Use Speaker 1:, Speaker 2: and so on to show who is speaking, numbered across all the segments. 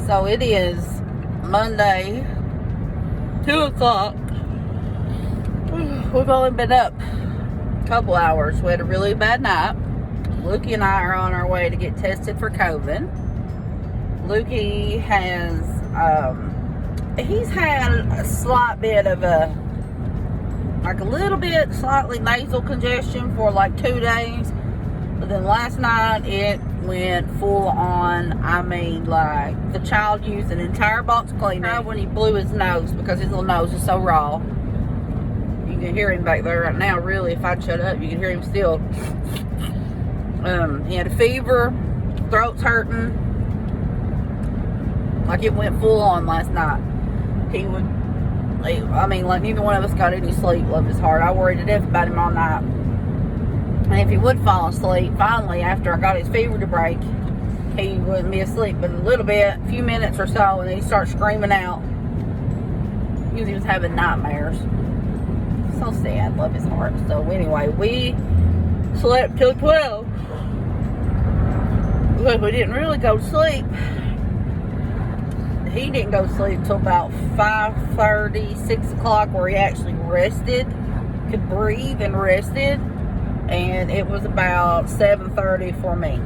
Speaker 1: So it is Monday, 2 o'clock. We've only been up a couple hours. We had a really bad night. Lukey and I are on our way to get tested for COVID. Lukey has, he's had a slight bit of slightly nasal congestion for like 2 days. But then last night it went full on. I mean, like the child used an entire box cleaner when he blew his nose because his little nose is so raw. You can hear him back there right now. Really, if I'd shut up, you can hear him still. He had a fever, throat's hurting. Like it went full on last night. Like neither one of us got any sleep. Love his heart. I worried to death about him all night. And if he would fall asleep, finally, after I got his fever to break, he wouldn't be asleep but a little bit, a few minutes or so, and then he'd start screaming out because he was having nightmares. So sad. Love his heart. So anyway, we slept till 12. But we didn't really go to sleep. He didn't go to sleep until about 5:30, 6 o'clock, where he actually rested, could breathe and rested. And it was about 7:30 for me.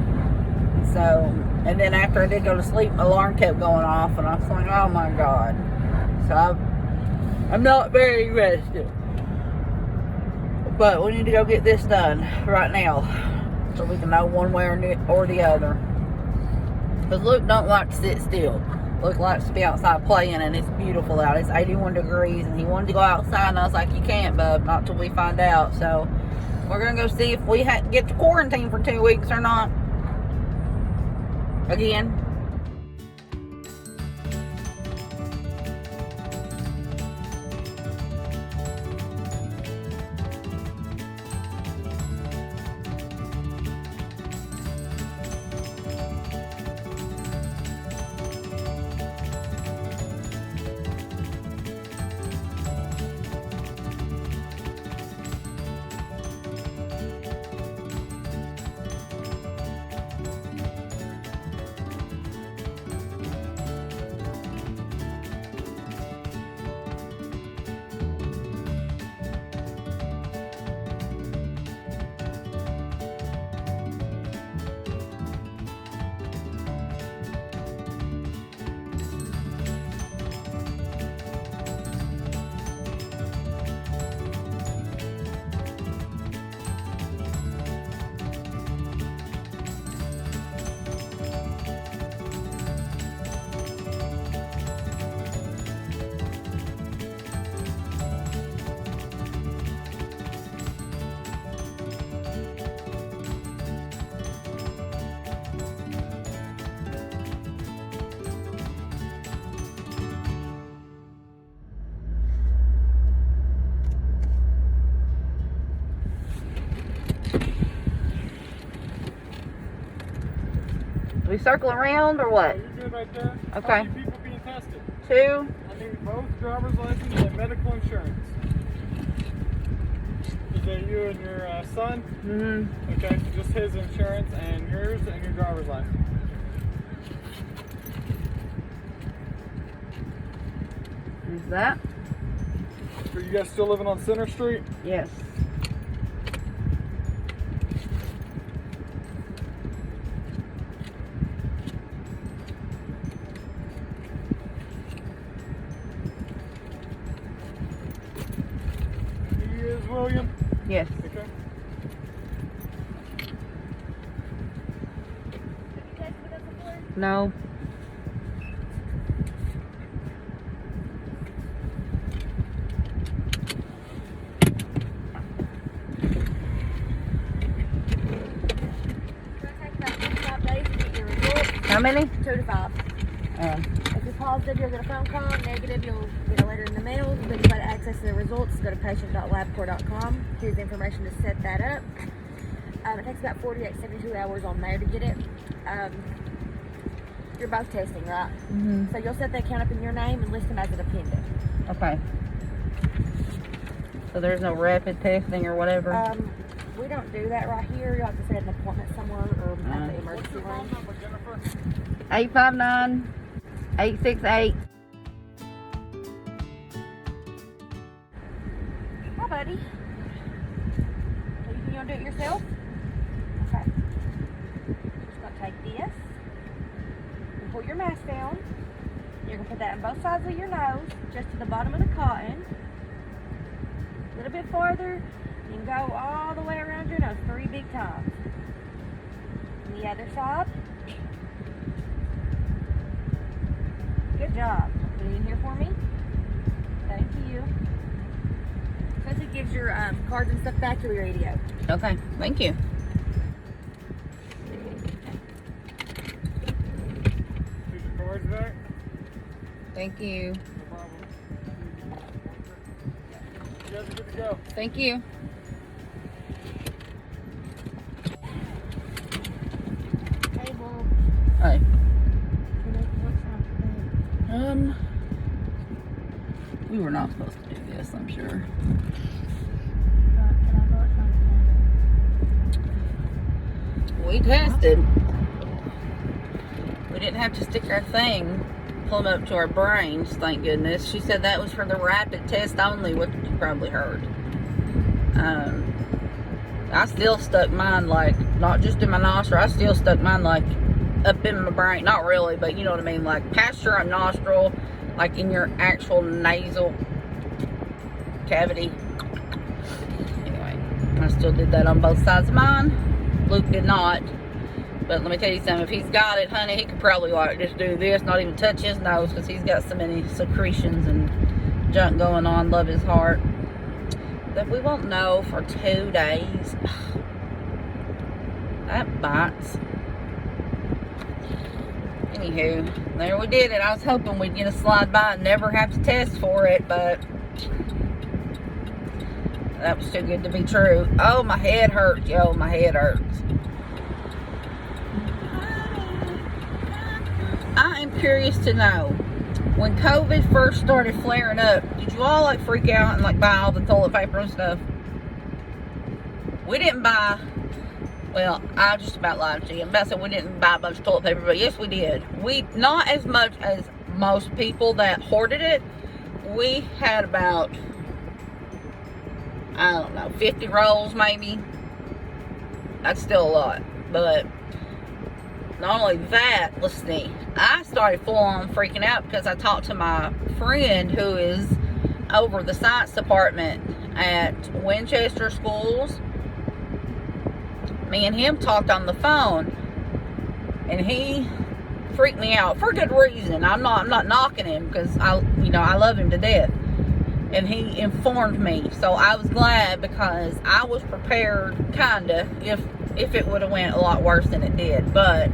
Speaker 1: So, and then after I did go to sleep, my alarm kept going off, and I was like, oh my God. So I'm not very rested. But we need to go get this done right now, so we can know one way or the other. Because Luke don't like to sit still. Luke likes to be outside playing, and it's beautiful out. It's 81 degrees, and he wanted to go outside, and I was like, you can't, bub, not till we find out. So we're going to go see if we get to quarantine for 2 weeks or not. Again. We circle around or what?
Speaker 2: You're good right there.
Speaker 1: Okay.
Speaker 2: How many people being tested?
Speaker 1: 2.
Speaker 2: I need both driver's license and medical insurance. Is that you and your son?
Speaker 1: Mm-hmm.
Speaker 2: Okay, so just his insurance and yours and your driver's license.
Speaker 1: Is that?
Speaker 2: Are you guys still living on Center Street?
Speaker 1: Yes.
Speaker 2: William?
Speaker 1: Yes.
Speaker 2: Okay.
Speaker 3: Have you tested with us before?
Speaker 1: No.
Speaker 3: It's going to take about 4 to 5 days to get your results.
Speaker 1: How many?
Speaker 3: 2 to 5. If you're positive, you'll get a phone call. Negative, you'll get a letter in the mail. Then you've got to access the results. Go to patient.labcorp.com. Here's the information to set that up. It takes about 48, 72 hours on there to get it. You're both testing, right?
Speaker 1: Mm-hmm.
Speaker 3: So you'll set that account up in your name and list them as a dependent.
Speaker 1: Okay. So there's no rapid testing or whatever?
Speaker 3: We don't do that right here. You'll have to set an appointment somewhere or at the emergency room.
Speaker 1: 859 868.
Speaker 3: Hi, buddy. So you gonna do it yourself? Okay. You're just gonna take this and pull your mask down. You're gonna put that on both sides of your nose, just to the bottom of the cotton. A little bit farther. You can go all the way around your nose 3 big times. And the other side. Good job. Put it in here for me. Thank you. Plus it gives your cards and stuff back to your radio.
Speaker 1: Okay, thank you.
Speaker 2: Here's your cards back.
Speaker 1: Thank you.
Speaker 2: No problem. You guys are good to go.
Speaker 1: Thank you.
Speaker 3: Hey, Bob.
Speaker 1: Hi.
Speaker 3: What's
Speaker 1: We were not supposed to do this, I'm sure. We tested. We didn't have to stick our thing plumb up to our brains, thank goodness. She said that was for the rapid test only, what you probably heard. I still stuck mine, like, not just in my nostril, I still stuck mine, like, up in my brain. Not really, but you know what I mean, like, past your nostril, like in your actual nasal cavity. Anyway, I still did that on both sides of mine. Luke did not. But let me tell you something, if he's got it, honey, he could probably like just do this, not even touch his nose, because he's got so many secretions and junk going on, love his heart, that we won't know for 2 days. That bites. Anywho, there we did it. I was hoping we'd get a slide by and never have to test for it, but that was too good to be true. Oh, my head hurts, yo, my head hurts. I am curious to know, when COVID first started flaring up, did you all like freak out and like buy all the toilet paper and stuff? We didn't buy, well, I just about lied to you. I'm about to say we didn't buy a bunch of toilet paper, but yes, we did. We, not as much as most people that hoarded it. We had about, I don't know, 50 rolls maybe. That's still a lot, but not only that, let's see, I started full on freaking out because I talked to my friend who is over the science department at Winchester Schools. Me and him talked on the phone, and he freaked me out for good reason. I'm not knocking him, because I love him to death, and he informed me, so I was glad, because I was prepared, kinda, if it would have went a lot worse than it did. But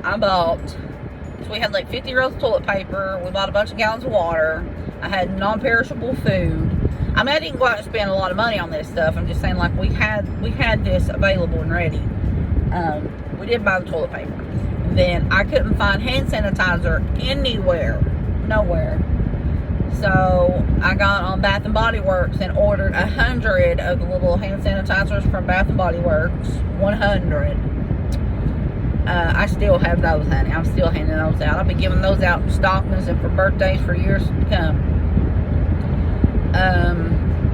Speaker 1: I bought, so we had like 50 rolls of toilet paper, we bought a bunch of gallons of water, I had non-perishable food. I mean, I didn't go out and spend a lot of money on this stuff. I'm just saying, like, we had this available and ready. We did buy the toilet paper. Then I couldn't find hand sanitizer anywhere, nowhere. So I got on Bath and Body Works and ordered 100 of the little hand sanitizers from Bath and Body Works. 100. I still have those, honey. I'm still handing those out. I'll be giving those out in stockings and for birthdays for years to come.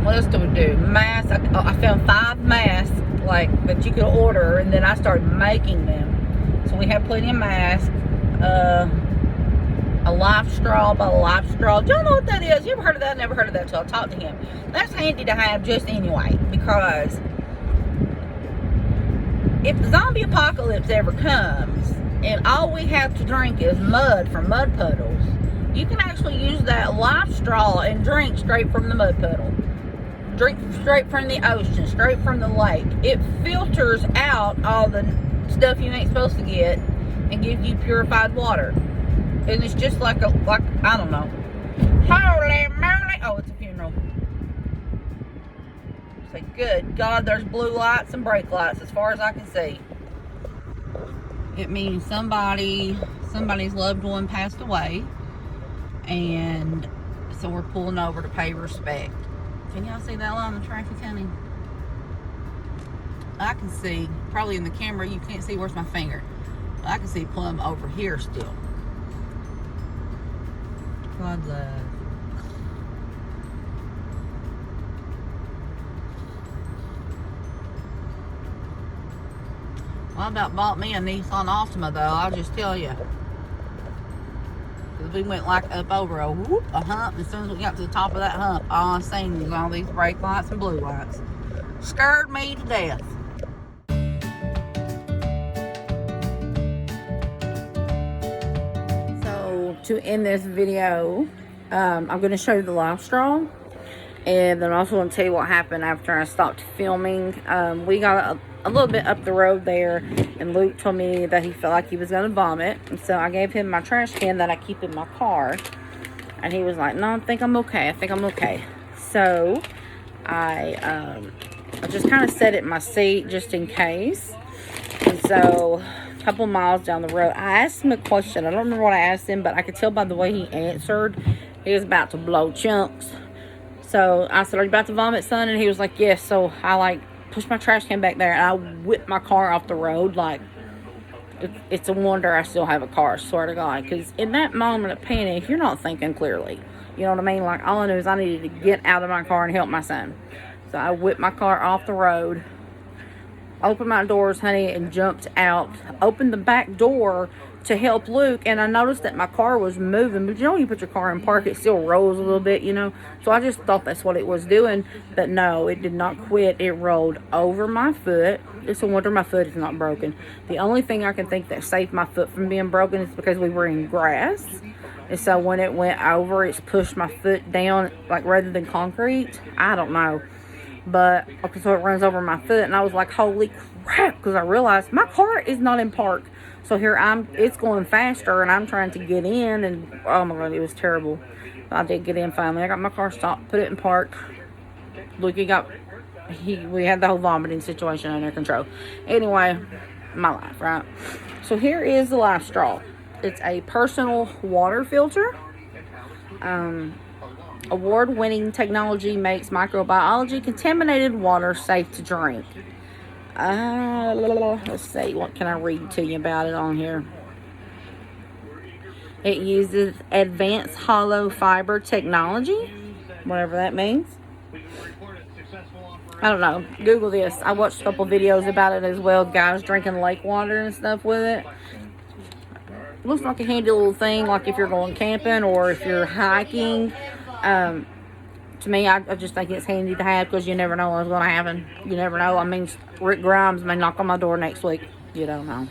Speaker 1: What else do we do? Masks. I found 5 masks, like, that you could order, and then I started making them. So we have plenty of masks. A life straw by life straw. Do y'all know what that is? You ever heard of that? Never heard of that until I talked to him. That's handy to have just anyway, because if the zombie apocalypse ever comes and all we have to drink is mud from mud puddles, you can actually use that life straw and drink straight from the mud puddle. Drink straight from the ocean, straight from the lake. It filters out all the stuff you ain't supposed to get and gives you purified water. And it's just like I don't know. Holy moly! Oh, it's a funeral. Say, good God, there's blue lights and brake lights as far as I can see. It means somebody's loved one passed away, and so we're pulling over to pay respect. Can y'all see that line of traffic, honey? I can see, probably in the camera you can't see, where's my finger? I can see plumb over here still. God love. Well, I about bought me a Nissan Altima though, I'll just tell you. We went like up over a hump. As soon as we got to the top of that hump, all I seen was all these brake lights and blue lights. Scared me to death. So to end this video, I'm going to show you the live straw. And then I'm also going to tell you what happened after I stopped filming. We got a little bit up the road there, and Luke told me that he felt like he was going to vomit. And so I gave him my trash can that I keep in my car. And he was like, no, I think I'm okay. I think I'm okay. So I just kind of set it in my seat just in case. And so a couple miles down the road, I asked him a question. I don't remember what I asked him, but I could tell by the way he answered, he was about to blow chunks. So I said, are you about to vomit, son? And he was like, yes. So I pushed my trash can back there, and I whipped my car off the road. Like, it's a wonder I still have a car, I swear to God. Because in that moment of panic, you're not thinking clearly. You know what I mean? Like, all I knew is I needed to get out of my car and help my son. So I whipped my car off the road, opened my doors, honey, and jumped out. Opened the back door to help Luke, and I noticed that my car was moving. But you know, when you put your car in park, it still rolls a little bit, you know. So I just thought that's what it was doing, but no, it did not quit. It rolled over my foot. It's a wonder my foot is not broken. The only thing I can think that saved my foot from being broken is because we were in grass, and so when it went over, it's pushed my foot down, like, rather than concrete. I don't know, but okay, so it runs over my foot, and I was like, holy crap, because I realized my car is not in park. So here it's going faster, and I'm trying to get in, and oh my God, it was terrible. I did get in finally. I got my car stopped, put it in park. Luke, we had the whole vomiting situation under control. Anyway, my life, right? So here is the life straw. It's a personal water filter. Award-winning technology makes microbiology contaminated water safe to drink. Let's see, what can I read to you about it on here? It uses advanced hollow fiber technology, whatever that means. I don't know. Google this. I watched a couple videos about it as well. Guys drinking lake water and stuff with it. It looks like a handy little thing, like if you're going camping or if you're hiking. To me, I just think it's handy to have, because you never know what's going to happen. You never know. I mean, Rick Grimes may knock on my door next week. You don't know.